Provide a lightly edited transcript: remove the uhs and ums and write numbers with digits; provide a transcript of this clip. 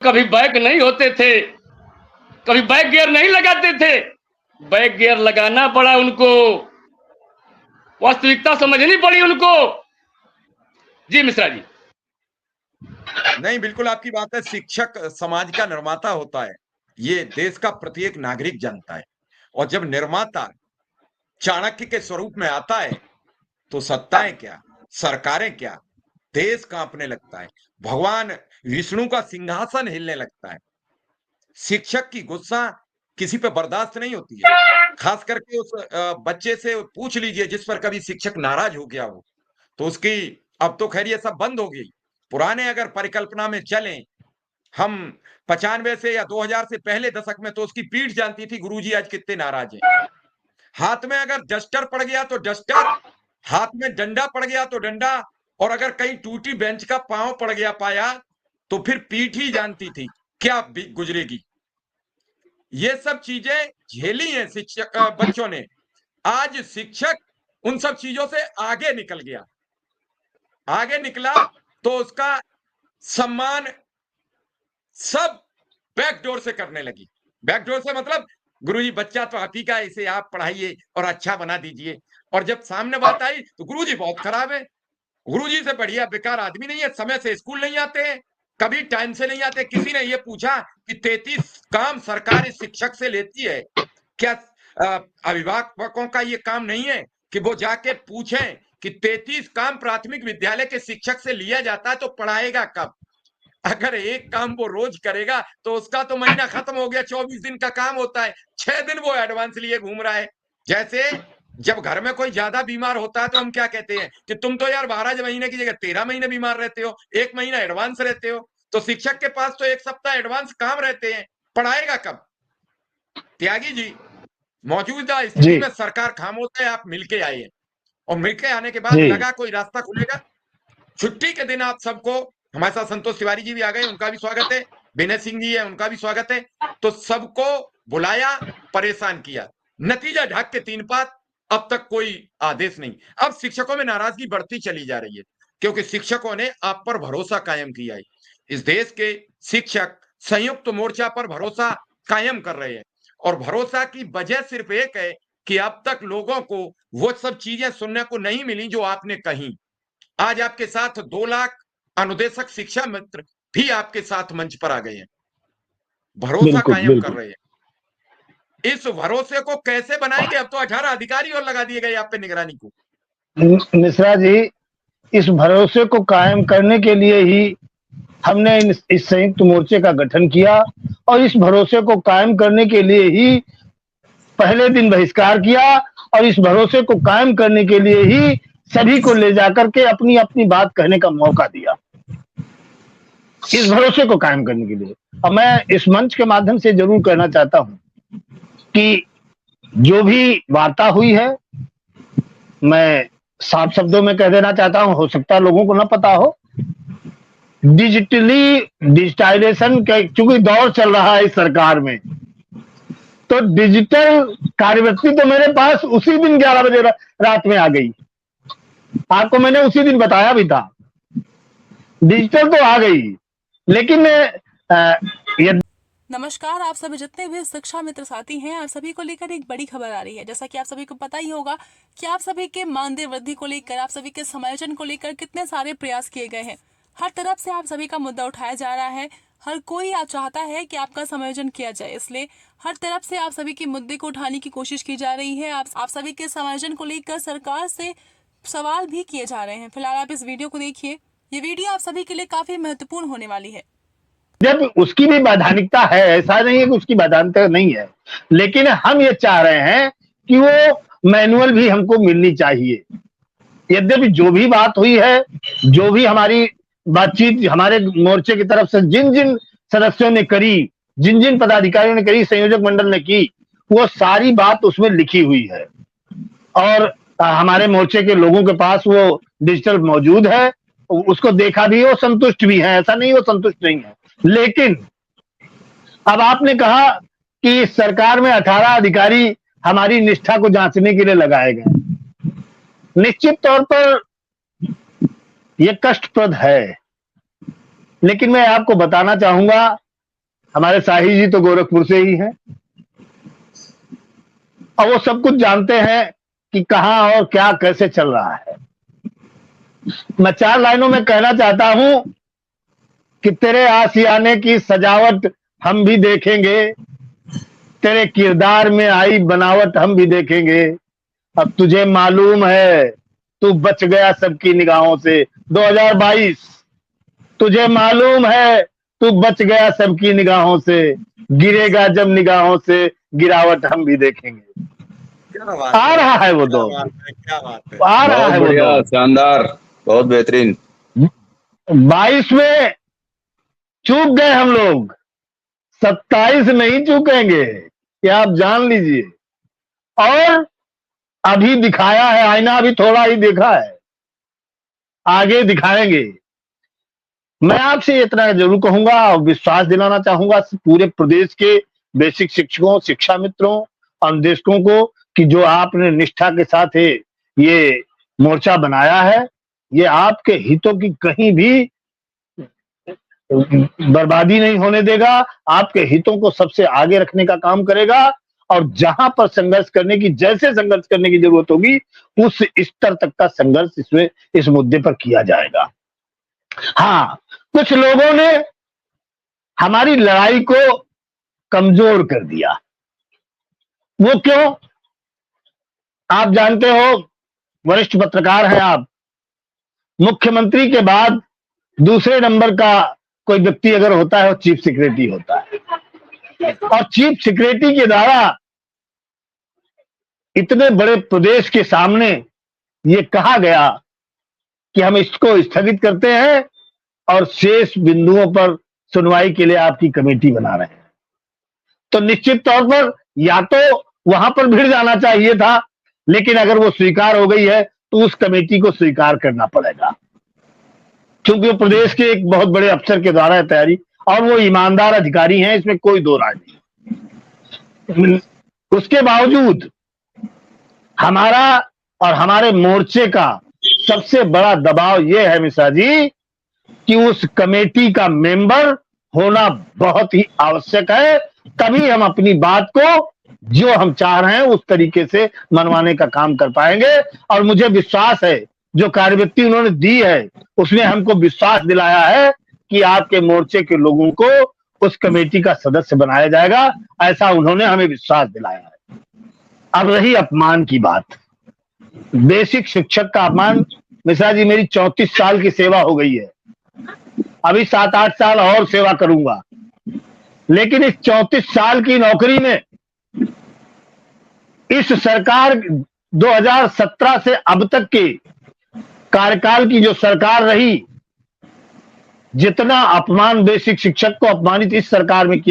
कभी बैक नहीं होते थे, कभी बैक गियर नहीं लगाते थे, बैक गियर लगाना पड़ा उनको, वास्तविकता समझनी पड़ी उनको। जी मिश्रा जी। नहीं, बिल्कुल आपकी बात है। शिक्षक समाज का निर्माता होता है, ये देश का प्रत्येक नागरिक जानता है। और जब निर्माता चाणक्य के स्वरूप में आता है तो सत्ताएं क्या, सरकारें क्या, देश कांपने लगता है। भगवान विष्णु का सिंहासन हिलने लगता है। शिक्षक की गुस्सा किसी पे बर्दाश्त नहीं होती है। खास करके उस बच्चे से पूछ लीजिए जिस पर कभी शिक्षक नाराज हो गया हो, तो उसकी, अब तो खैर ये सब बंद हो गई। पुराने अगर परिकल्पना में चलें, हम 95 से या 2000 से पहले दशक में तो उसकी पीठ जानती थी गुरुजी आज कितने नाराज हैं। हाथ में अगर डस्टर पड़ गया तो डस्टर, हाथ में डंडा पड़ गया तो डंडा, और अगर कहीं टूटी बेंच का पांव पड़ गया पाया तो फिर पीठ ही जानती थी क्या गुजरेगी। ये सब चीजें झेली हैं शिक्षक बच्चों ने। आज शिक्षक उन सब चीजों से आगे निकल गया, आगे निकला तो उसका सम्मान सब बैकडोर से करने लगी। बैकडोर से मतलब गुरुजी बच्चा तो आप ही का, इसे आप पढ़ाइए और अच्छा बना दीजिए। और जब सामने बात आई तो गुरुजी बहुत खराब है, गुरुजी से बढ़िया बेकार आदमी नहीं है, समय से स्कूल नहीं आते हैं, कभी टाइम से नहीं आते। किसी ने ये पूछा कि 33 काम सरकार इस शिक्षक से लेती है, क्या अभिभावकों का ये काम नहीं है कि वो जाके पूछें कि 33 काम प्राथमिक विद्यालय के शिक्षक से लिया जाता है तो पढ़ाएगा कब? अगर एक काम वो रोज करेगा तो उसका तो महीना खत्म हो गया, 24 दिन का काम होता है, 6 दिन वो एडवांस लिए घूम रहा है। जैसे जब घर में कोई ज्यादा बीमार होता है तो हम क्या कहते हैं कि तुम तो यार 12 महीने की जगह 13 महीने बीमार रहते हो, 1 महीना एडवांस रहते हो। तो शिक्षक के पास तो 1 सप्ताह एडवांस काम रहते हैं, पढ़ाएगा कब? त्यागी जी, मौजूदा स्थिति में सरकार खामोश है, आप मिलके आए हैं और मिलके आने के बाद लगा कोई रास्ता खुलेगा। छुट्टी के दिन आप सबको, हमारे साथ संतोष तिवारी जी भी आ गए, उनका भी स्वागत है, विनय सिंह जी है, उनका भी स्वागत है। तो सबको बुलाया, परेशान किया, नतीजा ढाक के 3 पात, अब तक कोई आदेश नहीं। अब शिक्षकों में नाराजगी बढ़ती चली जा रही है क्योंकि शिक्षकों ने आप पर भरोसा कायम किया है। इस देश के शिक्षक संयुक्त मोर्चा पर भरोसा कायम कर रहे हैं और भरोसा की वजह सिर्फ एक है कि अब तक लोगों को वो सब चीजें सुनने को नहीं मिली जो आपने कही। आज आपके साथ 2 लाख अनुदेशक शिक्षा मित्र भी आपके साथ मंच पर आ गए हैं, भरोसा कायम कर रहे हैं। इस भरोसे को कैसे बनाएंगे? अब तो 18 अधिकारी और लगा दिए गए आप पे निगरानी को। मिश्रा जी, इस भरोसे को कायम करने के लिए ही हमने इस संयुक्त मोर्चे का गठन किया और इस भरोसे को कायम करने के लिए ही पहले दिन बहिष्कार किया और इस भरोसे को कायम करने के लिए ही सभी को ले जाकर के अपनी अपनी बात कहने का मौका दिया, इस भरोसे को कायम करने के लिए। अब मैं इस मंच के माध्यम से जरूर कहना चाहता हूं कि जो भी वार्ता हुई है, मैं साफ शब्दों में कह देना चाहता हूं, हो सकता है लोगों को ना पता हो, डिजिटाइजेशन चूंकि दौर चल रहा है इस सरकार में, तो डिजिटल कार्यवृत्ति तो मेरे पास उसी दिन 11 बजे रात में आ गई। आपको मैंने उसी दिन बताया भी था, डिजिटल तो आ गई, लेकिन नमस्कार, आप सभी जितने भी शिक्षा मित्र साथी हैं, आप सभी को लेकर एक बड़ी खबर आ रही है। जैसा कि आप सभी को पता ही होगा कि आप सभी के मानदेय वृद्धि को लेकर, आप सभी के समायोजन को लेकर कितने सारे प्रयास किए गए हैं। हर तरफ से आप सभी का मुद्दा उठाया जा रहा है, हर कोई आप चाहता है कि आपका समायोजन किया जाए, इसलिए हर तरफ से आप सभी के मुद्दे को उठाने की कोशिश की जा रही है। आप सभी के समायोजन को लेकर सरकार से सवाल भी किए जा रहे हैं। फिलहाल आप इस वीडियो को देखिए, ये वीडियो आप सभी के लिए काफी महत्वपूर्ण होने वाली है। जब उसकी भी वैधानिकता है, ऐसा नहीं है कि उसकी वैधानिकता नहीं है, लेकिन हम ये चाह रहे हैं कि वो मैनुअल भी हमको मिलनी चाहिए। यद्यपि जो भी बात हुई है, जो भी हमारी बातचीत हमारे मोर्चे की तरफ से जिन जिन सदस्यों ने करी, जिन जिन पदाधिकारियों ने करी, संयोजक मंडल ने की, वो सारी बात उसमें लिखी हुई है और हमारे मोर्चे के लोगों के पास वो डिजिटल मौजूद है, उसको देखा भी, वो संतुष्ट भी है, ऐसा नहीं वो संतुष्ट नहीं है। लेकिन अब आपने कहा कि सरकार में 18 अधिकारी हमारी निष्ठा को जांचने के लिए लगाए गए। निश्चित तौर पर यह कष्टप्रद है, लेकिन मैं आपको बताना चाहूंगा हमारे शाही जी तो गोरखपुर से ही हैं और वो सब कुछ जानते हैं कि कहां और क्या कैसे चल रहा है। मैं 4 लाइनों में कहना चाहता हूं कि तेरे आशियाने की सजावट हम भी देखेंगे, तेरे किरदार में आई बनावट हम भी देखेंगे। अब तुझे मालूम है तू बच गया सबकी निगाहों से, 2022 तुझे मालूम है तू बच गया सबकी निगाहों से, गिरेगा जब निगाहों से गिरावट हम भी देखेंगे। क्या बात आ है, रहा है वो क्या दौर, बात है, क्या बात है। आ रहा बहुत है वो बढ़िया, दौर। शानदार, बहुत बेहतरीन। 22 में चूक गए हम लोग, 27 नहीं चूकेंगे, ये आप जान लीजिए। और अभी दिखाया है आईना, अभी थोड़ा ही देखा है, आगे दिखाएंगे। मैं आपसे इतना जरूर कहूंगा और विश्वास दिलाना चाहूंगा पूरे प्रदेश के बेसिक शिक्षकों, शिक्षा मित्रों, अनुदेशकों को कि जो आपने निष्ठा के साथ ये मोर्चा बनाया है, ये आपके हितों की कहीं भी बर्बादी नहीं होने देगा, आपके हितों को सबसे आगे रखने का काम करेगा और जहां पर संघर्ष करने की, जैसे संघर्ष करने की जरूरत होगी, उस स्तर तक का संघर्ष इसमें इस मुद्दे पर किया जाएगा। हाँ, कुछ लोगों ने हमारी लड़ाई को कमजोर कर दिया। वो क्यों? आप जानते हो, वरिष्ठ पत्रकार हैं आप, मुख्यमंत्री के बाद दूसरे नंबर का कोई व्यक्ति अगर होता है वो चीफ सेक्रेटरी होता है। और चीफ सेक्रेटरी के द्वारा इतने बड़े प्रदेश के सामने ये कहा गया कि हम इसको स्थगित करते हैं और शेष बिंदुओं पर सुनवाई के लिए आपकी कमेटी बना रहे हैं, तो निश्चित तौर पर या तो वहां पर भिड़ जाना चाहिए था, लेकिन अगर वो स्वीकार हो गई है तो उस कमेटी को स्वीकार करना पड़ेगा, क्योंकि वो प्रदेश के एक बहुत बड़े अफसर के द्वारा है तैयारी और वो ईमानदार अधिकारी हैं, इसमें कोई दो राय नहीं। उसके बावजूद हमारा और हमारे मोर्चे का सबसे बड़ा दबाव यह है मिश्रा जी कि उस कमेटी का मेंबर होना बहुत ही आवश्यक है, तभी हम अपनी बात को जो हम चाह रहे हैं उस तरीके से मनवाने का काम कर पाएंगे। और मुझे विश्वास है जो कार्यवृत्ति उन्होंने दी है उसने हमको विश्वास दिलाया है कि आपके मोर्चे के लोगों को उस कमेटी का सदस्य बनाया जाएगा, ऐसा उन्होंने हमें विश्वास दिलाया है। अब रही अपमान की बात, बेसिक शिक्षक का अपमान, मिश्रा जी मेरी 34 साल की सेवा हो गई है, अभी 7-8 साल और सेवा करूंगा, लेकिन इस 34 साल की नौकरी में इस सरकार 2017 से अब तक के कार्यकाल की जो सरकार रही, जितना अपमान बेसिक शिक्षक को अपमानित इस सरकार में किया